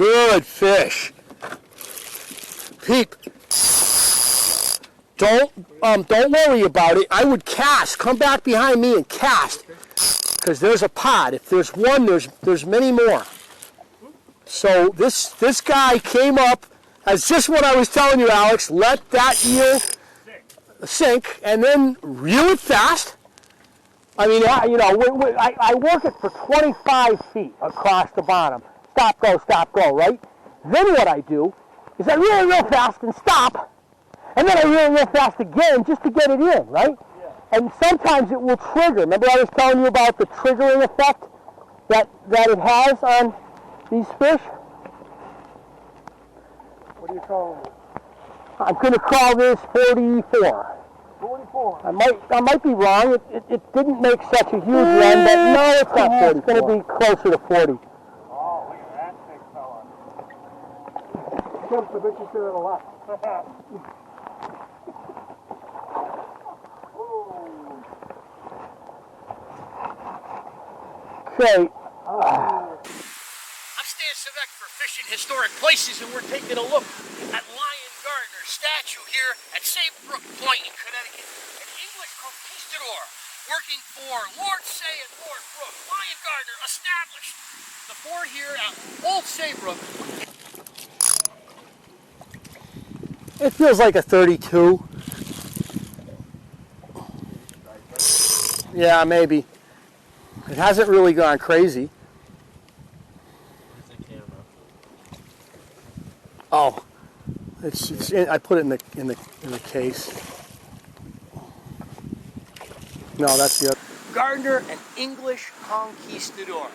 Good fish. Peep. Don't worry about it. I would cast. Come back behind me and cast. Because there's a pod. If there's one, there's many more. So this guy came up as just what I was telling you, Alex. Let that eel sink and then reel it fast. I mean, I work it for 25 feet across the bottom. Stop, go, right? Then what I do is I reel it real fast and stop. And then I reel real fast again just to get it in, right? Yeah. And sometimes it will trigger. Remember I was telling you about the triggering effect that it has on these fish? What are you calling it? I'm going to call this 44. 44? I might be wrong. It didn't make such a huge run, but no, it's not 40. It's going to be closer to 40. Oh, look at that big fella. I bet you say that a lot. Okay. I'm Stan Savek for Fishing Historic Places, and we're taking a look at Lion Gardner's statue here at Saybrook Point in Connecticut, an English conquistador working for Lord Saye and Lord Brooke. Lion Gardner established the fort here at Old Saybrook. It feels like a 32. Yeah, maybe. It hasn't really gone crazy. Oh, it's I put it in the case. No, that's the other. Gardner, an English conquistador,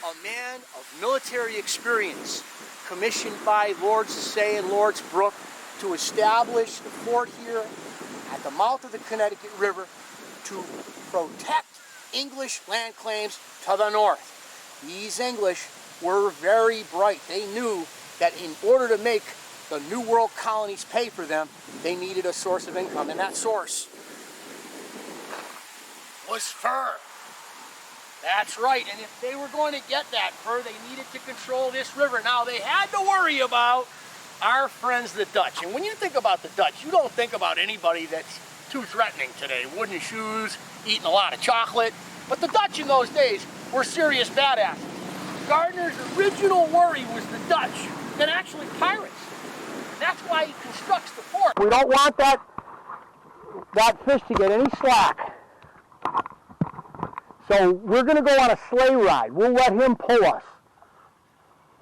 a man of military experience, commissioned by Lords Saye and Lords Brooke to establish the fort here at the mouth of the Connecticut River to protect English land claims to the north. These English were very bright. They knew that in order to make the New World colonies pay for them, they needed a source of income, and that source was fur. That's right, and if they were going to get that fur, they needed to control this river. Now, they had to worry about our friends the Dutch, and when you think about the Dutch, you don't think about anybody that's too threatening today. Wooden shoes, eating a lot of chocolate. But the Dutch in those days were serious badasses. Gardner's original worry was the Dutch, and actually pirates. That's why he constructs the fort. We don't want that fish to get any slack. So we're going to go on a sleigh ride. We'll let him pull us.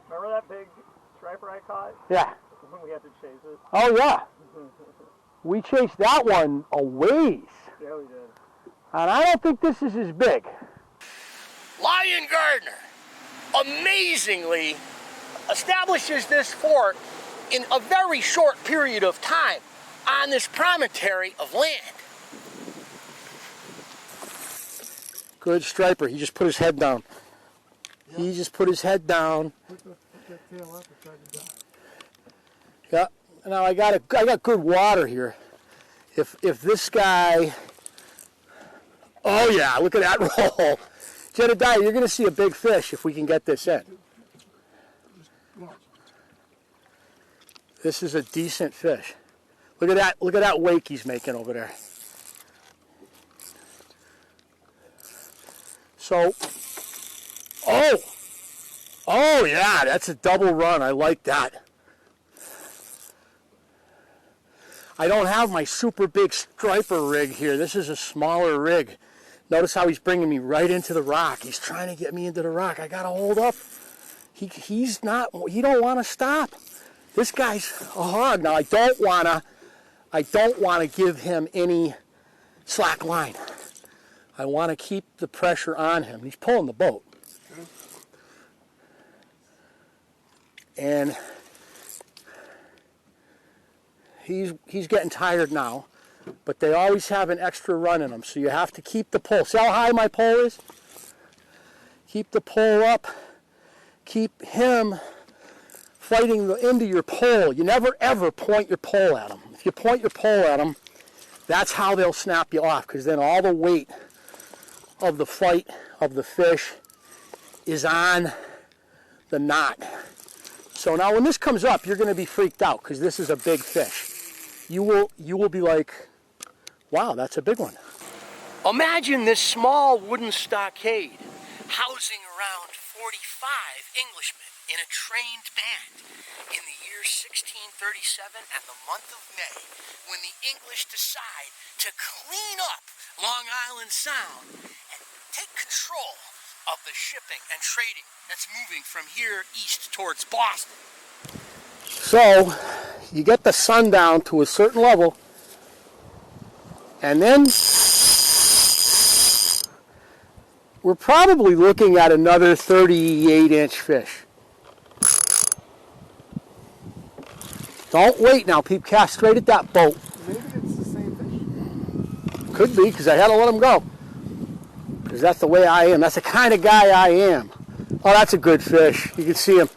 Remember that big striper I caught? Yeah. We had to chase it. Oh, yeah. We chased that one a ways. Yeah, we did. And I don't think this is as big. Lion Gardner amazingly establishes this fort in a very short period of time on this promontory of land. Good striper. He just put his head down. Yep. He just put his head down. Put that tail up and tried to dive. Yeah. Now I got good water here. If this guy, oh yeah, look at that roll. Jedediah, you're going to see a big fish if we can get this in. This is a decent fish. Look at that wake he's making over there. So, oh yeah, that's a double run. I like that. I don't have my super big striper rig here. This is a smaller rig. Notice how he's bringing me right into the rock. He's trying to get me into the rock. I gotta hold up. He don't want to stop. This guy's a hog. Now I don't wanna give him any slack line. I want to keep the pressure on him. He's pulling the boat. And he's getting tired now, but they always have an extra run in them, so you have to keep the pull. See how high my pole is? Keep the pole up. Keep him fighting into your pole. You never ever point your pole at them. If you point your pole at them, that's how they'll snap you off, because then all the weight of the fight of the fish is on the knot. So now when this comes up, you're going to be freaked out because this is a big fish. You will be like, wow, that's a big one. Imagine this small wooden stockade housing around 45 Englishmen in a trained band in the year 1637 and the month of May, when the English decide to clean up Long Island Sound and take control of the shipping and trading that's moving from here east towards Boston. So you get the sun down to a certain level, and then we're probably looking at another 38-inch fish. Don't wait now, Pete. Cast straight at that boat. Maybe it's the same fish. Could be, because I had to let him go. Because that's the way I am. That's the kind of guy I am. Oh, that's a good fish. You can see him.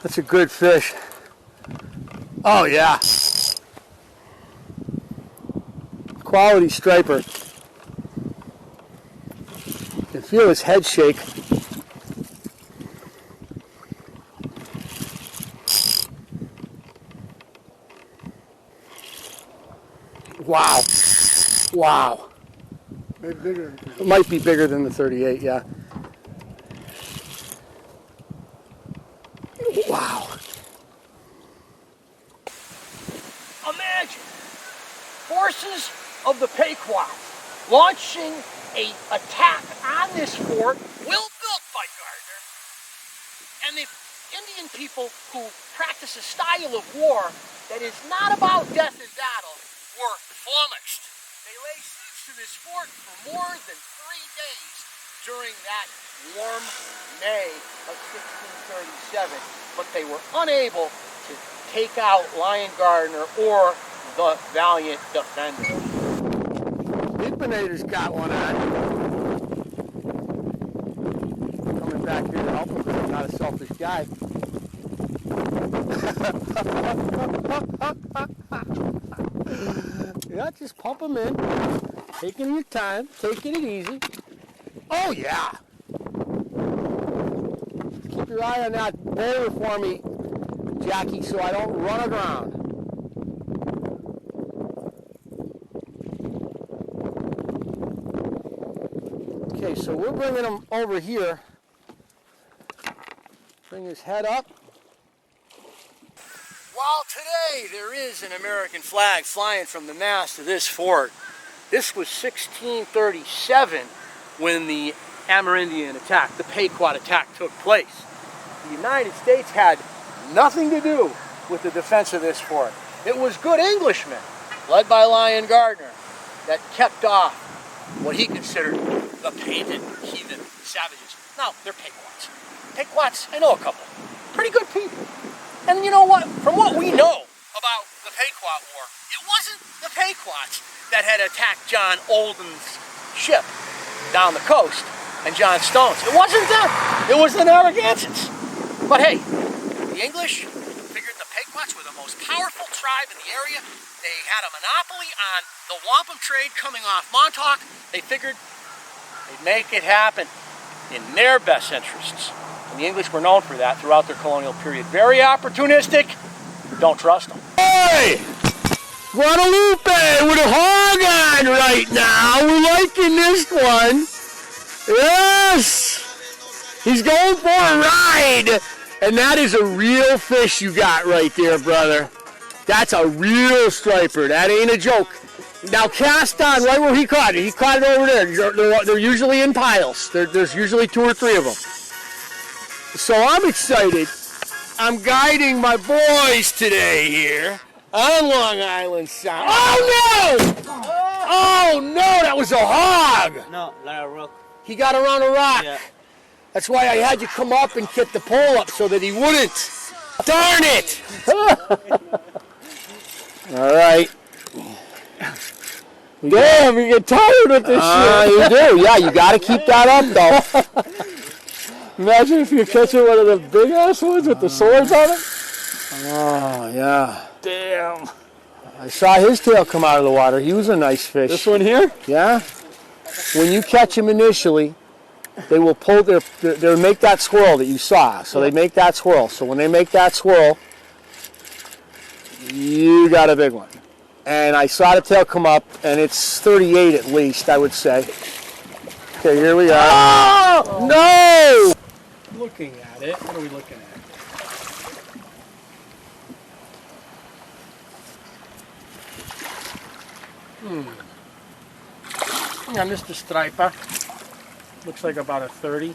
That's a good fish. Oh, yeah. Quality striper. You can feel his head shake. Wow. Wow. Maybe bigger than It might be bigger than the 38, yeah. Wow. Imagine forces of the Pequot launching an attack on this fort, well built by Gardiner, and the Indian people who practice a style of war that is not about death and battle were flummoxed. They lay siege to this fort for more than 3 days during that warm May of 1637, but they were unable to take out Lion Gardiner or the valiant defender. Deepinator's got one on. Coming back here to help him because I'm not a selfish guy. Yeah, just pump them in. Taking your time, taking it easy. Oh, yeah. Keep your eye on that boulder for me, Jackie, so I don't run aground. Okay, so we're bringing him over here. Bring his head up. While today there is an American flag flying from the mast of this fort, this was 1637 when the Amerindian attack, the Pequot attack, took place. The United States had nothing to do with the defense of this fort. It was good Englishmen, led by Lion Gardiner, that kept off what he considered the painted heathen savages. Now, they're Pequots. Pequots, I know a couple. Pretty good people. And you know what? From what we know about the Pequot War, it wasn't the Pequots that had attacked John Alden's ship down the coast and John Stone's. It wasn't them. It was the Narragansetts. But hey, the English figured the Pequots were the most powerful tribe in the area. They had a monopoly on the wampum trade coming off Montauk. They figured they'd make it happen in their best interests. And the English were known for that throughout their colonial period. Very opportunistic. Don't trust them. Hey! Guadalupe with a hog on right now. We're liking this one. Yes! He's going for a ride. And that is a real fish you got right there, brother. That's a real striper. That ain't a joke. Now cast on right where he caught it. He caught it over there. They're usually in piles. There's usually 2 or 3 of them. So I'm excited. I'm guiding my boys today here on Long Island Sound. Oh no! Oh no, that was a hog! No, like a rock. He got around a rock. Yeah. That's why I had you come up and get the pole up so that he wouldn't. Darn it! All right. Damn, you get tired with this shit. You do, yeah. You got to keep that up, though. Imagine if you're catching one of the big ass ones with the swords on it. Oh, yeah. Damn. I saw his tail come out of the water. He was a nice fish. This one here? Yeah. When you catch him initially, they will pull they'll make that swirl that you saw. So they make that swirl. So when they make that swirl, you got a big one. And I saw the tail come up, and it's 38 at least, I would say. Okay, here we are. Oh, no! Looking at it. What are we looking at? Yeah, Mr. Striper. Looks like about a 30.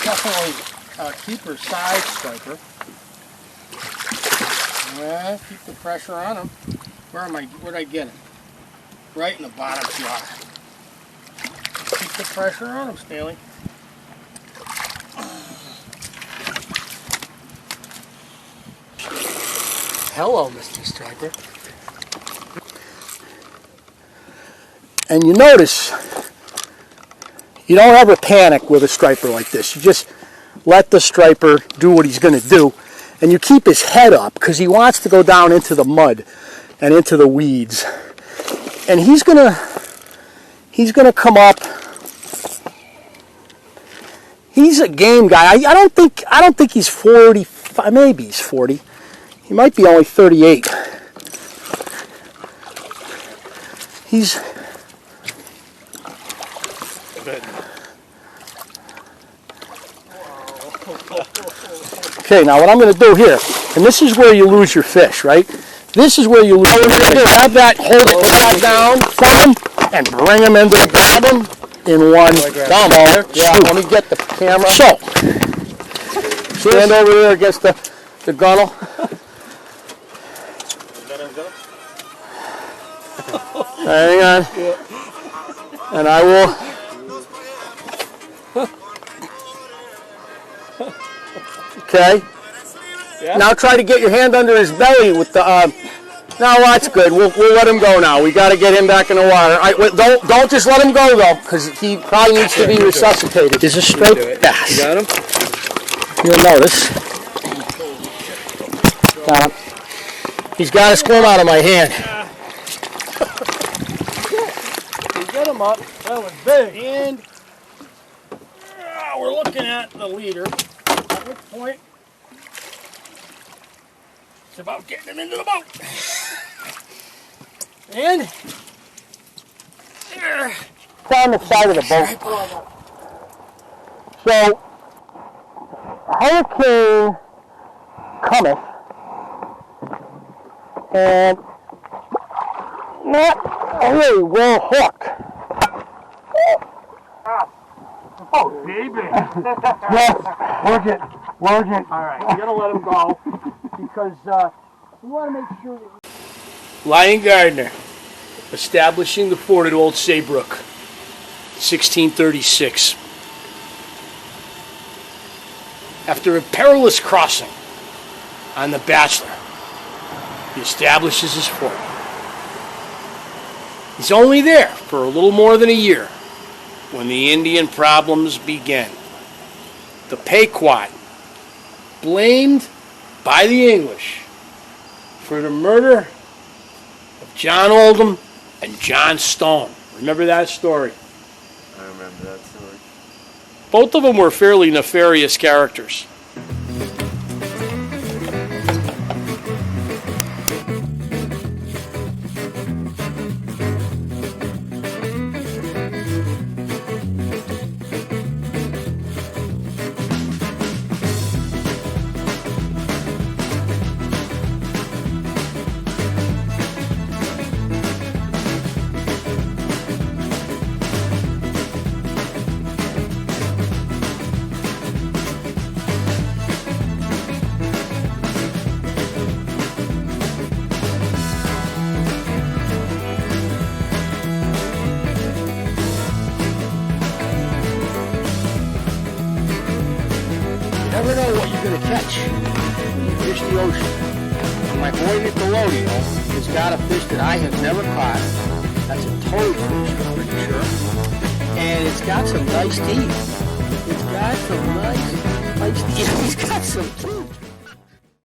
Definitely a keeper size striper. Well, keep the pressure on him. Where'd I get him? Right in the bottom jaw. Keep the pressure on him, Staley. Hello, Mr. Striper. And you notice, you don't ever panic with a striper like this. You just let the striper do what he's going to do. And you keep his head up because he wants to go down into the mud and into the weeds. And he's gonna come up. He's a game guy. I don't think he's 40. Maybe he's 40. He might be only 38. He's good. Okay, now what I'm going to do here, and this is where you lose your fish, right? This is where you lose your fish. Have that, hold it down from him, and bring him into the bottom in one down there. Yeah, let me get the camera. So, stand over there against the gunnel. Hang on. And I will. Okay. Yeah. Now try to get your hand under his belly with the. No, that's good. We'll let him go now. We got to get him back in the water. All right, don't just let him go though, because he probably needs to be resuscitated. Is this straight? Yes. You got him? You'll notice. Got him. He's got to swim out of my hand. Get him up. That was big. And we're looking at the leader. At which point it's about getting him into the boat. And there. It's on the side of the boat. So, hurricane cometh, and not really well hooked. oh, baby. Yes, work it. All right, you gotta let him go because we want to make sure that. Lion Gardiner, establishing the fort at Old Saybrook, 1636. After a perilous crossing on the Bachelor, he establishes his fort. He's only there for a little more than a year when the Indian problems begin. The Pequot, blamed by the English for the murder of John Oldham and John Stone. Remember that story? I remember that story. Both of them were fairly nefarious characters. You never know what you're going to catch when you fish the ocean. And my boy Nickelodeon has got a fish that I have never caught. That's a toadfish, I'm pretty sure. And it's got some nice teeth. It's got some nice teeth. He's got some teeth.